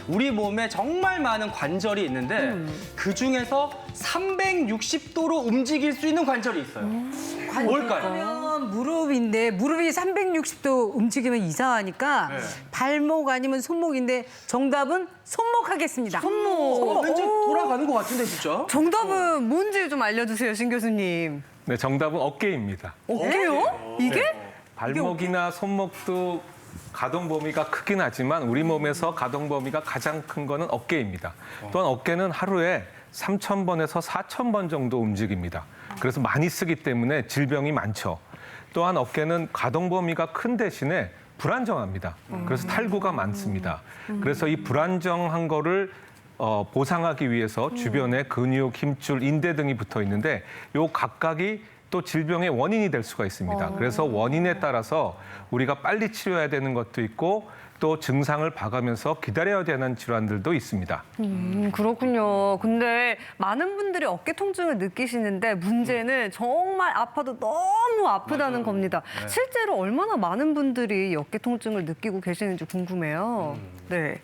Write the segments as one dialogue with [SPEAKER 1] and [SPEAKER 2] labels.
[SPEAKER 1] 우리 몸에 정말 많은 관절이 있는데 그 중에서 360도로 움직일 수 있는 관절이 있어요. 뭘까요?
[SPEAKER 2] 그러면 무릎인데 무릎이 360도 움직이면 이상하니까
[SPEAKER 1] 네.
[SPEAKER 2] 발목 아니면 손목인데 정답은 손목 하겠습니다.
[SPEAKER 1] 왠지 돌아가는 것 같은데 진짜?
[SPEAKER 3] 정답은 뭔지 좀 알려주세요, 신 교수님.
[SPEAKER 4] 네, 정답은 어깨입니다.
[SPEAKER 3] 어깨요? 이게?
[SPEAKER 4] 발목이나 손목도 가동 범위가 크긴 하지만 우리 몸에서 가동 범위가 가장 큰 거는 어깨입니다. 또한 어깨는 하루에 3,000번에서 4,000번 정도 움직입니다. 그래서 많이 쓰기 때문에 질병이 많죠. 또한 어깨는 가동 범위가 큰 대신에 불안정합니다. 그래서 탈구가 많습니다. 그래서 이 불안정한 거를 보상하기 위해서 주변에 근육, 힘줄, 인대 등이 붙어 있는데 요 각각이 또 질병의 원인이 될 수가 있습니다. 그래서 원인에 따라서 우리가 빨리 치료해야 되는 것도 있고 또 증상을 봐가면서 기다려야 되는 질환들도 있습니다.
[SPEAKER 3] 그렇군요. 근데 많은 분들이 어깨 통증을 느끼시는데 문제는 정말 아파도 너무 아프다는 겁니다. 실제로 얼마나 많은 분들이 이 어깨 통증을 느끼고 계시는지 궁금해요. 네,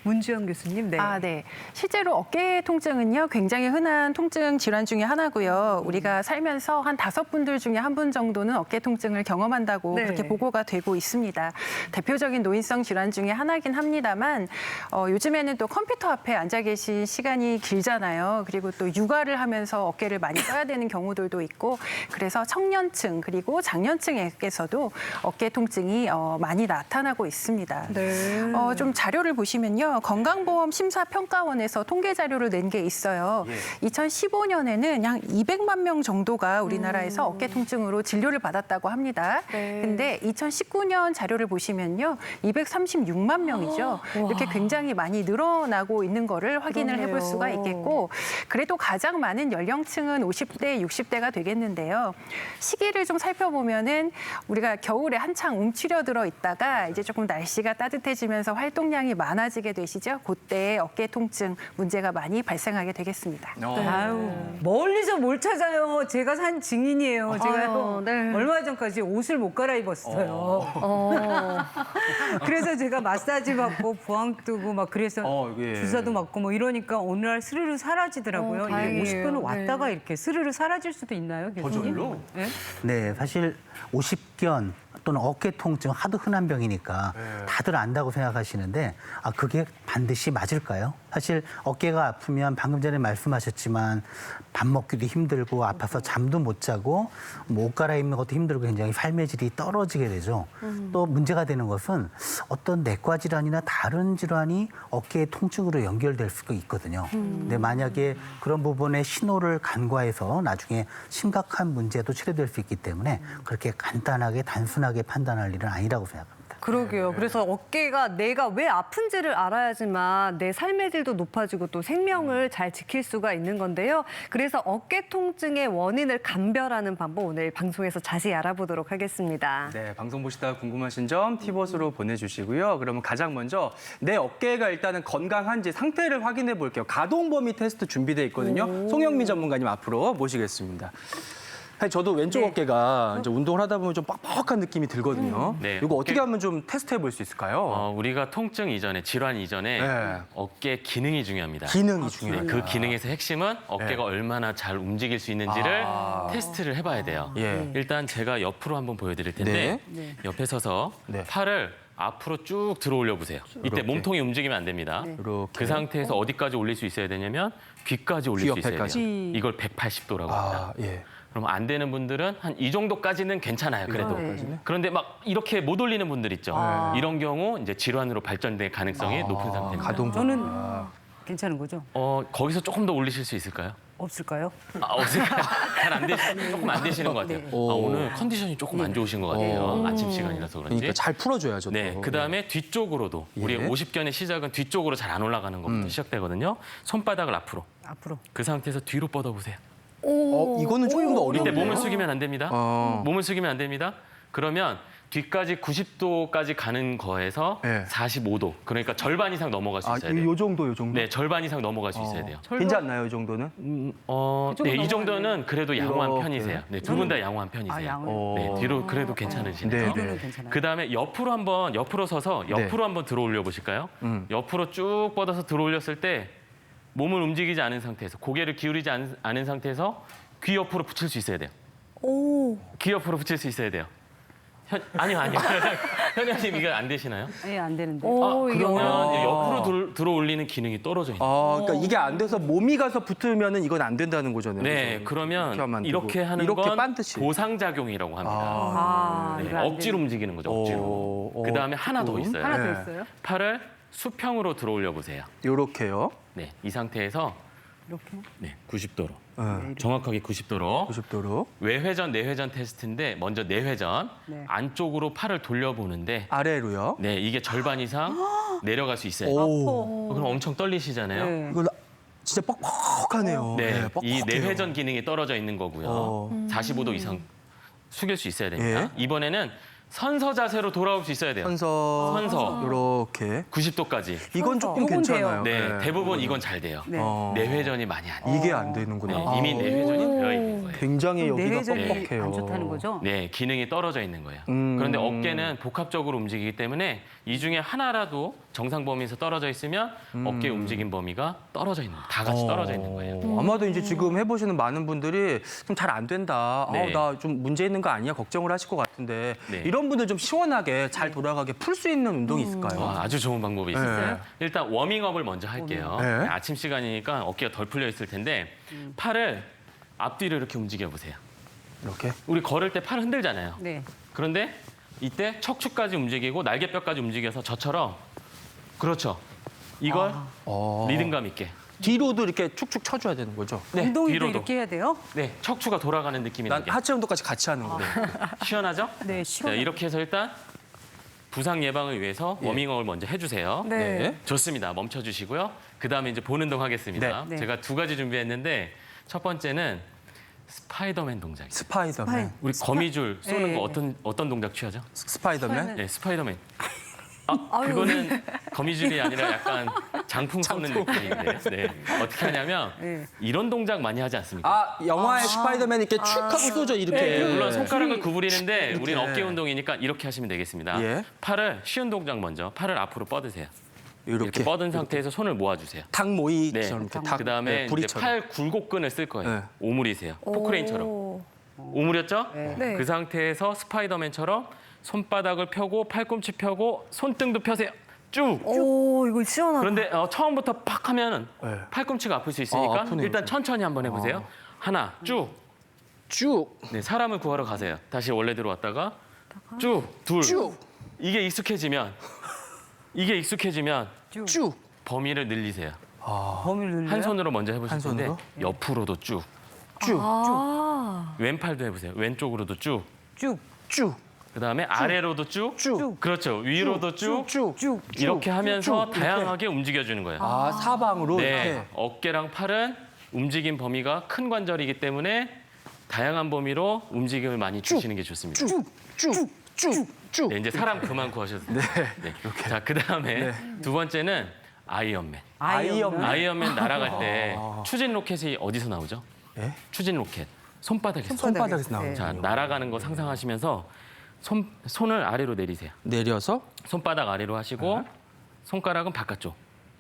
[SPEAKER 3] 문지영 교수님. 네.
[SPEAKER 5] 네. 실제로 어깨 통증은요, 굉장히 흔한 통증 질환 중에 하나고요. 우리가 살면서 한 5분들 중에 1분 정도는 어깨 통증을 경험한다고
[SPEAKER 3] 네.
[SPEAKER 5] 그렇게 보고가 되고 있습니다. 대표적인 노인성 질환 중에 하나긴 합니다만 요즘에는 또 컴퓨터 앞에 앉아 계신 시간이 길잖아요. 그리고 또 육아를 하면서 어깨를 많이 써야 되는 경우들도 있고 그래서 청년층 그리고 장년층에게서도 어깨 통증이 많이 나타나고 있습니다.
[SPEAKER 3] 네.
[SPEAKER 5] 좀 자료를 보시면요. 건강보험 심사평가원에서 통계 자료를 낸 게 있어요. 2015년에는 약 200만 명 정도가 우리나라에서 어깨 통증으로 진료를 받았다고 합니다.
[SPEAKER 3] 네.
[SPEAKER 5] 근데 2019년 자료를 보시면요. 236만 명이죠. 이렇게 굉장히 많이 늘어나고 있는 거를 확인을
[SPEAKER 3] 그러네요.
[SPEAKER 5] 해볼 수가 있겠고 그래도 가장 많은 연령층은 50대, 60대가 되겠는데요. 시기를 좀 살펴보면은 우리가 겨울에 한창 움츠려들어 있다가 이제 조금 날씨가 따뜻해지면서 활동량이 많아지게 되시죠. 그때 어깨 통증 문제가 많이 발생하게 되겠습니다.
[SPEAKER 2] 아유, 멀리서 뭘 찾아요. 제가 산 증인이에요. 제가
[SPEAKER 3] 아유, 네.
[SPEAKER 2] 얼마 전까지 옷을 못 갈아입었어요. 그래서 제가 마사지 받고 부항 뜨고 막 그래서
[SPEAKER 1] 예.
[SPEAKER 2] 주사도 맞고 뭐 이러니까 어느 날 스르르 사라지더라고요. 이게
[SPEAKER 3] 다행이에요.
[SPEAKER 2] 50분은 왔다가 이렇게 스르르 사라질 수도 있나요, 교수님?
[SPEAKER 1] 저절로?
[SPEAKER 2] 네?
[SPEAKER 6] 네, 사실 오십견 또는 어깨 통증 하도 흔한 병이니까 다들 안다고 생각하시는데 그게 반드시 맞을까요? 사실 어깨가 아프면 방금 전에 말씀하셨지만 밥 먹기도 힘들고 아파서 잠도 못 자고 옷 갈아입는 것도 힘들고 굉장히 삶의 질이 떨어지게 되죠. 또 문제가 되는 것은 어떤 내과 질환이나 다른 질환이 어깨의 통증으로 연결될 수가 있거든요. 근데 만약에 그런 부분에 신호를 간과해서 나중에 심각한 문제도 치료될 수 있기 때문에 그렇게 간단하게 단순하게 판단할 일은 아니라고 생각합니다.
[SPEAKER 3] 그러게요. 그래서 어깨가 내가 왜 아픈지를 알아야지만 내 삶의 질도 높아지고 또 생명을 잘 지킬 수가 있는 건데요. 그래서 어깨 통증의 원인을 감별하는 방법 오늘 방송에서 자세히 알아보도록 하겠습니다.
[SPEAKER 1] 네, 방송 보시다가 궁금하신 점 티봇으로 보내주시고요. 그러면 가장 먼저 내 어깨가 일단은 건강한지 상태를 확인해 볼게요. 가동 범위 테스트 준비되어 있거든요. 송영민 전문가님 앞으로 모시겠습니다. 사실 저도 왼쪽 어깨가 이제 운동을 하다 보면 좀 뻑뻑한 느낌이 들거든요.
[SPEAKER 7] 네.
[SPEAKER 1] 이거 어떻게 하면 좀 테스트해 볼 수 있을까요?
[SPEAKER 7] 우리가 통증 이전에, 질환 이전에
[SPEAKER 1] 네.
[SPEAKER 7] 어깨 기능이 중요합니다.
[SPEAKER 1] 기능이
[SPEAKER 7] 네,
[SPEAKER 1] 중요해요.
[SPEAKER 7] 그 기능에서 핵심은 어깨가 얼마나 잘 움직일 수 있는지를 테스트를 해봐야 돼요.
[SPEAKER 1] 예.
[SPEAKER 7] 일단 제가 옆으로 한번 보여드릴 텐데 옆에 서서
[SPEAKER 1] 네.
[SPEAKER 7] 팔을 앞으로 쭉 들어 올려 보세요. 이때
[SPEAKER 1] 이렇게.
[SPEAKER 7] 몸통이 움직이면 안 됩니다.
[SPEAKER 1] 이렇게.
[SPEAKER 7] 그 상태에서 어디까지 올릴 수 있어야 되냐면 귀까지 올릴
[SPEAKER 1] 귀
[SPEAKER 7] 수 있어야
[SPEAKER 1] 옆에까지.
[SPEAKER 7] 돼요. 이걸 180도라고 합니다.
[SPEAKER 1] 예.
[SPEAKER 7] 그럼 안 되는 분들은 한 이 정도까지는 괜찮아요. 그래도. 그런데 막 이렇게 못 올리는 분들 있죠. 이런 경우 이제 질환으로 발전될 가능성이 높은 상태입니다.
[SPEAKER 1] 가동
[SPEAKER 2] 저는 괜찮은 거죠?
[SPEAKER 7] 거기서 조금 더 올리실 수 있을까요?
[SPEAKER 2] 없을까요?
[SPEAKER 7] 없을까요? 조금 안 되시는 것 같아요. 오늘 컨디션이 조금 안 좋으신 것 같아요. 아침 시간이라서 그런지.
[SPEAKER 1] 그러니까 잘 풀어줘야죠.
[SPEAKER 7] 네,
[SPEAKER 1] 또.
[SPEAKER 7] 그다음에 뒤쪽으로도 우리 50견의 시작은 뒤쪽으로 잘 안 올라가는 것부터 시작되거든요. 손바닥을 앞으로.
[SPEAKER 2] 앞으로.
[SPEAKER 7] 그 상태에서 뒤로 뻗어보세요.
[SPEAKER 1] 이거는 조금 더
[SPEAKER 7] 이때
[SPEAKER 1] 어려운데요.
[SPEAKER 7] 몸을 숙이면 안 됩니다. 몸을 숙이면 안 됩니다. 그러면 뒤까지 90도까지 가는 거에서
[SPEAKER 1] 네.
[SPEAKER 7] 45도. 그러니까 절반 이상 넘어갈 수 있어야 돼요.
[SPEAKER 1] 요 정도, 요 정도?
[SPEAKER 7] 네, 절반 이상 넘어갈 수 있어야 돼요.
[SPEAKER 1] 괜찮나요, 이 정도는?
[SPEAKER 7] 네, 이 정도는 그래도 양호한
[SPEAKER 1] 이렇게.
[SPEAKER 7] 편이세요. 네, 두 분 다 양호한 편이세요.
[SPEAKER 2] 양호.
[SPEAKER 7] 네, 뒤로 그래도 괜찮으시네요.
[SPEAKER 1] 네, 네.
[SPEAKER 2] 괜찮아요.
[SPEAKER 7] 그다음에 옆으로 서서 옆으로 한번 들어 올려 보실까요? 옆으로 쭉 뻗어서 들어 올렸을 때 몸을 움직이지 않은 상태에서 고개를 기울이지 않은 상태에서 귀 옆으로 붙일 수 있어야 돼요. 귀 옆으로 붙일 수 있어야 돼요. 아니요. 현영님 이거 안 되시나요?
[SPEAKER 2] 예, 안 되는데.
[SPEAKER 3] 이게
[SPEAKER 7] 그러면
[SPEAKER 3] 어려워.
[SPEAKER 7] 이제 옆으로 들어 올리는 기능이 떨어져 있는.
[SPEAKER 1] 그러니까 이게 안 돼서 몸이 가서 붙으면은 이건 안 된다는 거잖아요.
[SPEAKER 7] 네,
[SPEAKER 1] 그죠?
[SPEAKER 7] 그러면
[SPEAKER 1] 하면 안 되고.
[SPEAKER 7] 이렇게 하는
[SPEAKER 1] 이렇게
[SPEAKER 7] 건
[SPEAKER 1] 반드시.
[SPEAKER 7] 보상작용이라고 합니다. 네,
[SPEAKER 2] 이거 안
[SPEAKER 7] 억지로 움직이는 거죠, 억지로.
[SPEAKER 1] 어,
[SPEAKER 7] 그다음에 하나 더 있어요.
[SPEAKER 2] 하나
[SPEAKER 1] 네.
[SPEAKER 2] 더 있어요?
[SPEAKER 7] 팔을 수평으로 들어 올려 보세요.
[SPEAKER 1] 요렇게요.
[SPEAKER 7] 네, 이 상태에서
[SPEAKER 2] 이렇게?
[SPEAKER 7] 네, 90도로.
[SPEAKER 1] 네.
[SPEAKER 7] 정확하게 90도로.
[SPEAKER 1] 90도로.
[SPEAKER 7] 외회전, 내회전 테스트인데 먼저 내회전.
[SPEAKER 2] 네.
[SPEAKER 7] 안쪽으로 팔을 돌려보는데
[SPEAKER 1] 아래로요.
[SPEAKER 7] 네, 이게 절반 이상 내려갈 수 있어요.
[SPEAKER 1] 오.
[SPEAKER 7] 그럼 엄청 떨리시잖아요.
[SPEAKER 2] 네.
[SPEAKER 1] 이거 진짜 뻑뻑하네요.
[SPEAKER 7] 네, 이
[SPEAKER 1] 뻑뻑해요.
[SPEAKER 7] 내회전 기능이 떨어져 있는 거고요. 45도 이상 숙일 수 있어야 됩니다.
[SPEAKER 1] 예.
[SPEAKER 7] 이번에는 선서 자세로 돌아올 수 있어야 돼요. 선서.
[SPEAKER 1] 요렇게.
[SPEAKER 7] 90도까지.
[SPEAKER 1] 이건 조금
[SPEAKER 2] 요건
[SPEAKER 1] 괜찮아요.
[SPEAKER 7] 네, 대부분 이건 잘 돼요.
[SPEAKER 2] 네.
[SPEAKER 7] 내회전이 많이 안 돼요.
[SPEAKER 1] 이게 안 되는구나.
[SPEAKER 7] 네, 이미 내회전이 되어 있는 거예요.
[SPEAKER 1] 굉장히 여기가
[SPEAKER 2] 내회전이
[SPEAKER 1] 뻑뻑해요.
[SPEAKER 2] 안 좋다는 거죠?
[SPEAKER 7] 네, 기능이 떨어져 있는 거예요.
[SPEAKER 1] 음.
[SPEAKER 7] 그런데 어깨는 복합적으로 움직이기 때문에 이 중에 하나라도 정상 범위에서 떨어져 있으면 어깨 움직임 범위가 떨어져 있는 거예요. 다 같이 떨어져 있는 거예요.
[SPEAKER 1] 아마도 이제 지금 해보시는 많은 분들이 좀 잘 안 된다.
[SPEAKER 7] 네.
[SPEAKER 1] 나 좀 문제 있는 거 아니야? 걱정을 하실 것 같은데
[SPEAKER 7] 네.
[SPEAKER 1] 이런 분들 좀 시원하게 잘 돌아가게 풀 수 있는 운동이 있을까요?
[SPEAKER 7] 아주 좋은 방법이 있어요.
[SPEAKER 1] 네.
[SPEAKER 7] 일단 워밍업을 먼저 할게요.
[SPEAKER 1] 네.
[SPEAKER 7] 아침 시간이니까 어깨가 덜 풀려 있을 텐데 팔을 앞뒤로 이렇게 움직여 보세요.
[SPEAKER 1] 이렇게.
[SPEAKER 7] 우리 걸을 때 팔 흔들잖아요.
[SPEAKER 2] 네.
[SPEAKER 7] 그런데 이때 척추까지 움직이고 날개뼈까지 움직여서 저처럼 그렇죠. 이걸 리듬감 있게.
[SPEAKER 1] 뒤로도 이렇게 축축 쳐줘야 되는 거죠.
[SPEAKER 7] 네,
[SPEAKER 2] 운동도
[SPEAKER 7] 뒤로도.
[SPEAKER 2] 이렇게 해야 돼요?
[SPEAKER 7] 네, 척추가 돌아가는 느낌이
[SPEAKER 1] 난
[SPEAKER 7] 나게.
[SPEAKER 1] 하체 운동까지 같이 하는 거예요.
[SPEAKER 7] 시원하죠?
[SPEAKER 2] 네,
[SPEAKER 7] 자,
[SPEAKER 2] 시원.
[SPEAKER 7] 이렇게 해서 일단 부상 예방을 위해서 워밍업을 먼저 해주세요.
[SPEAKER 2] 네.
[SPEAKER 7] 좋습니다. 멈춰주시고요. 그 다음에 이제 본 운동 하겠습니다.
[SPEAKER 2] 네.
[SPEAKER 7] 제가 두 가지 준비했는데 첫 번째는 스파이더맨 동작이에요.
[SPEAKER 1] 스파이더맨.
[SPEAKER 7] 우리 거미줄 쏘는
[SPEAKER 2] 네.
[SPEAKER 7] 거 어떤 동작 취하죠?
[SPEAKER 1] 스파이더맨?
[SPEAKER 7] 네, 스파이더맨. 그거는 거미줄이 아니라 약간 장풍 쏘는 느낌인데. 네. 어떻게 하냐면
[SPEAKER 2] 네.
[SPEAKER 7] 이런 동작 많이 하지 않습니까?
[SPEAKER 1] 아, 영화의 스파이더맨 이렇게 축 하고 쏘죠, 이렇게.
[SPEAKER 7] 네, 물론 손가락을 구부리는데
[SPEAKER 1] 이렇게.
[SPEAKER 7] 우리는 어깨 운동이니까 이렇게 하시면 되겠습니다.
[SPEAKER 1] 예.
[SPEAKER 7] 팔을 쉬운 동작 먼저 팔을 앞으로 뻗으세요.
[SPEAKER 1] 이렇게.
[SPEAKER 7] 이렇게 뻗은 상태에서 손을 모아주세요.
[SPEAKER 1] 닭
[SPEAKER 7] 네.
[SPEAKER 1] 모이처럼 이렇게 닭.
[SPEAKER 7] 그다음에
[SPEAKER 1] 네,
[SPEAKER 7] 이제
[SPEAKER 1] 부리처럼.
[SPEAKER 7] 팔 굴곡근을 쓸 거예요.
[SPEAKER 1] 네.
[SPEAKER 7] 오므리세요. 포크레인처럼. 오므렸죠?
[SPEAKER 3] 네.
[SPEAKER 7] 그 상태에서 스파이더맨처럼 손바닥을 펴고 팔꿈치 펴고 손등도 펴세요. 쭉.
[SPEAKER 3] 오, 이거 시원하다.
[SPEAKER 7] 그런데 처음부터 팍 하면
[SPEAKER 1] 네.
[SPEAKER 7] 팔꿈치가 아플 수 있으니까
[SPEAKER 1] 아프네요,
[SPEAKER 7] 일단
[SPEAKER 1] 좀.
[SPEAKER 7] 천천히 한번 해보세요. 하나, 쭉.
[SPEAKER 1] 쭉.
[SPEAKER 7] 네, 사람을 구하러 가세요. 다시 원래대로 왔다가 쭉, 둘.
[SPEAKER 1] 쭉.
[SPEAKER 7] 이게 익숙해지면
[SPEAKER 1] 쭉.
[SPEAKER 7] 범위를 늘리세요.
[SPEAKER 2] 범위를 늘려요?
[SPEAKER 7] 한 손으로 먼저 해보실
[SPEAKER 1] 한
[SPEAKER 7] 텐데
[SPEAKER 1] 손으로?
[SPEAKER 7] 옆으로도 쭉.
[SPEAKER 1] 쭉.
[SPEAKER 7] 왼팔도 해보세요. 왼쪽으로도 쭉.
[SPEAKER 2] 쭉.
[SPEAKER 1] 쭉.
[SPEAKER 7] 그다음에 아래로도 쭉.
[SPEAKER 1] 쭉.
[SPEAKER 7] 그렇죠. 위로도 쭉.
[SPEAKER 1] 쭉. 쭉.
[SPEAKER 7] 이렇게 하면서
[SPEAKER 1] 쭉. 이렇게.
[SPEAKER 7] 다양하게 움직여주는 거예요.
[SPEAKER 1] 아, 사방으로
[SPEAKER 7] 네,
[SPEAKER 1] 이렇게.
[SPEAKER 7] 어깨랑 팔은 움직임 범위가 큰 관절이기 때문에 다양한 범위로 움직임을 많이 주시는 게 좋습니다.
[SPEAKER 1] 쭉. 쭉. 쭉. 쭉.
[SPEAKER 7] 네, 이제 사람 그만 구하셔도 돼요. 네. 자, 그다음에 두 번째는 아이언맨.
[SPEAKER 1] 아이언맨.
[SPEAKER 7] 아이언맨 날아갈 때 추진 로켓이 어디서 나오죠?
[SPEAKER 1] 예?
[SPEAKER 7] 추진 로켓. 손바닥에서.
[SPEAKER 1] 손바닥에서 나오는
[SPEAKER 7] 자, 날아가는 거 상상하시면서 손을 아래로 내리세요.
[SPEAKER 1] 내려서
[SPEAKER 7] 손바닥 아래로 하시고 손가락은 바깥쪽.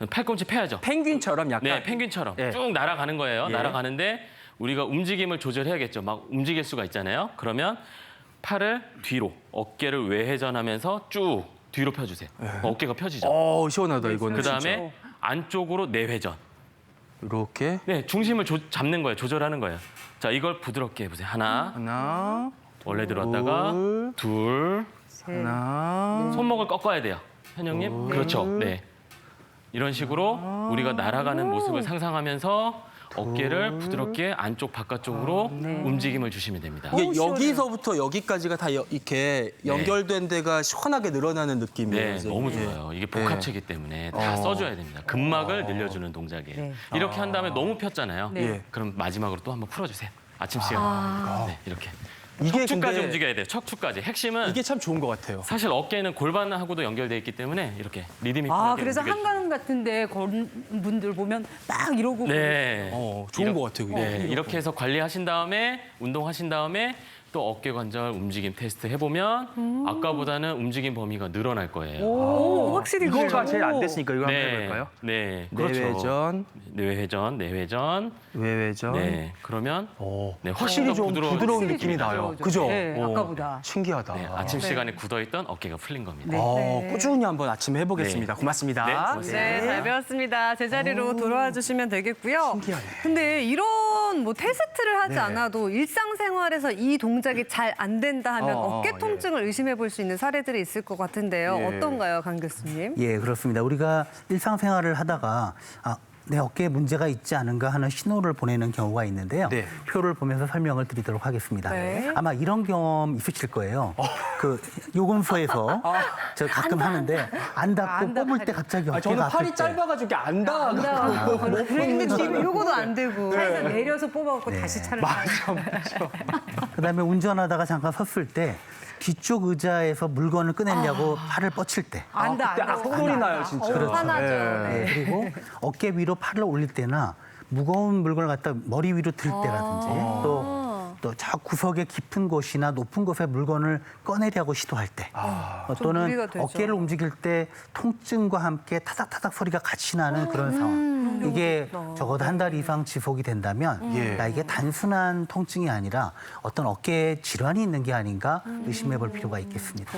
[SPEAKER 7] 팔꿈치 펴야죠.
[SPEAKER 1] 펭귄처럼 약간
[SPEAKER 7] 네, 펭귄처럼
[SPEAKER 1] 예.
[SPEAKER 7] 쭉 날아가는 거예요.
[SPEAKER 1] 예.
[SPEAKER 7] 날아가는데 우리가 움직임을 조절해야겠죠. 막 움직일 수가 있잖아요. 그러면 팔을 뒤로, 어깨를 외회전하면서 쭉 뒤로 펴주세요. 어깨가 펴지죠.
[SPEAKER 1] 시원하다 이거는.
[SPEAKER 7] 그다음에 안쪽으로 내회전.
[SPEAKER 1] 이렇게
[SPEAKER 7] 네, 중심을 잡는 거예요. 조절하는 거예요. 자, 이걸 부드럽게 해보세요. 하나,
[SPEAKER 1] 하나,
[SPEAKER 7] 원래 들어왔다가 둘,
[SPEAKER 1] 하나.
[SPEAKER 7] 손목을 꺾어야 돼요. 현영님, 그렇죠. 네, 이런 식으로 우리가 날아가는 모습을 상상하면서 어깨를 부드럽게 안쪽 바깥쪽으로 움직임을 주시면 됩니다.
[SPEAKER 1] 이게 여기서부터 여기까지가 다 이렇게 연결된 데가 시원하게 늘어나는 느낌이에요.
[SPEAKER 7] 네,
[SPEAKER 1] 선생님.
[SPEAKER 7] 너무 좋아요. 이게 복합체이기 때문에 다 써줘야 됩니다. 근막을 늘려주는 동작이에요.
[SPEAKER 2] 네.
[SPEAKER 7] 이렇게 한 다음에 너무 폈잖아요.
[SPEAKER 1] 네.
[SPEAKER 7] 그럼 마지막으로 또 한번 풀어주세요. 아침 시간. 네, 이렇게.
[SPEAKER 1] 이게
[SPEAKER 7] 척추까지
[SPEAKER 1] 근데
[SPEAKER 7] 움직여야 돼요. 척추까지. 핵심은
[SPEAKER 1] 이게 참 좋은 것 같아요.
[SPEAKER 7] 사실 어깨는 골반하고도 연결돼 있기 때문에 이렇게 리듬이
[SPEAKER 2] 아,
[SPEAKER 7] 편하게
[SPEAKER 2] 그래서
[SPEAKER 7] 움직여주세요.
[SPEAKER 2] 한강 같은데 건 분들 보면 딱 이러고
[SPEAKER 7] 네.
[SPEAKER 1] 좋은 것 같아요. 그게.
[SPEAKER 7] 네, 이렇게 해서 관리하신 다음에 운동하신 다음에 또 어깨 관절 움직임 테스트 해보면 아까보다는 움직임 범위가 늘어날 거예요.
[SPEAKER 3] 오, 확실히
[SPEAKER 1] 이거가
[SPEAKER 3] 그래요.
[SPEAKER 1] 제일 안 됐으니까 이거 한번
[SPEAKER 7] 네,
[SPEAKER 1] 해볼까요?
[SPEAKER 7] 네, 그렇죠.
[SPEAKER 1] 내외전,
[SPEAKER 7] 내외전, 내외전.
[SPEAKER 1] 외외전.
[SPEAKER 7] 네, 그러면 네,
[SPEAKER 1] 확실히
[SPEAKER 7] 훨씬 더
[SPEAKER 1] 좀 부드러운 느낌이 나요. 그죠?
[SPEAKER 2] 네, 아까보다.
[SPEAKER 1] 신기하다.
[SPEAKER 7] 네, 아침 시간에 굳어있던 어깨가 풀린 겁니다.
[SPEAKER 1] 꾸준히 한번 아침에 해보겠습니다.
[SPEAKER 7] 네.
[SPEAKER 1] 고맙습니다.
[SPEAKER 7] 네, 고맙습니다.
[SPEAKER 3] 네, 잘 배웠습니다. 제자리로 돌아와 주시면 되겠고요.
[SPEAKER 1] 신기하네.
[SPEAKER 3] 근데 이런 뭐 테스트를 하지 않아도 일상생활에서 이 동작이 잘 안 된다 하면 어깨 통증을 의심해 볼 수 있는 사례들이 있을 것 같은데요.
[SPEAKER 1] 예.
[SPEAKER 3] 어떤가요, 강 교수님?
[SPEAKER 6] 예, 그렇습니다. 우리가 일상생활을 하다가 내 어깨에 문제가 있지 않은가 하는 신호를 보내는 경우가 있는데요.
[SPEAKER 1] 네.
[SPEAKER 6] 표를 보면서 설명을 드리도록 하겠습니다.
[SPEAKER 3] 네.
[SPEAKER 6] 아마 이런 경험 있으실 거예요. 그 요금소에서 저 가끔 하는데 안 닿고 뽑을 때 갑자기 어깨가
[SPEAKER 1] 저는
[SPEAKER 6] 아플
[SPEAKER 1] 팔이
[SPEAKER 6] 때.
[SPEAKER 1] 짧아가지고 게 안 닿아.
[SPEAKER 3] 근데 지금 요거도 안 되고.
[SPEAKER 2] 차에서 내려서 뽑아갖고 다시 차를 타요.
[SPEAKER 6] 그다음에 운전하다가 잠깐 섰을 때 뒤쪽 의자에서 물건을 꺼내려고 팔을 뻗칠 때.
[SPEAKER 2] 안다,
[SPEAKER 1] 그때
[SPEAKER 2] 안다.
[SPEAKER 1] 악소리 나요, 진짜.
[SPEAKER 6] 그렇죠.
[SPEAKER 3] 화나죠.
[SPEAKER 6] 네, 그리고 어깨 위로 팔을 올릴 때나 무거운 물건을 갖다 머리 위로 들 때라든지 또 저 구석의 깊은 곳이나 높은 곳에 물건을 꺼내려고 시도할 때 또는
[SPEAKER 3] 무리가 되죠.
[SPEAKER 6] 어깨를 움직일 때 통증과 함께 타닥타닥 소리가 같이 나는 그런 상황. 이게 적어도 한 달 이상 지속이 된다면 야, 이게 단순한 통증이 아니라 어떤 어깨에 질환이 있는 게 아닌가 의심해 볼 필요가 있겠습니다.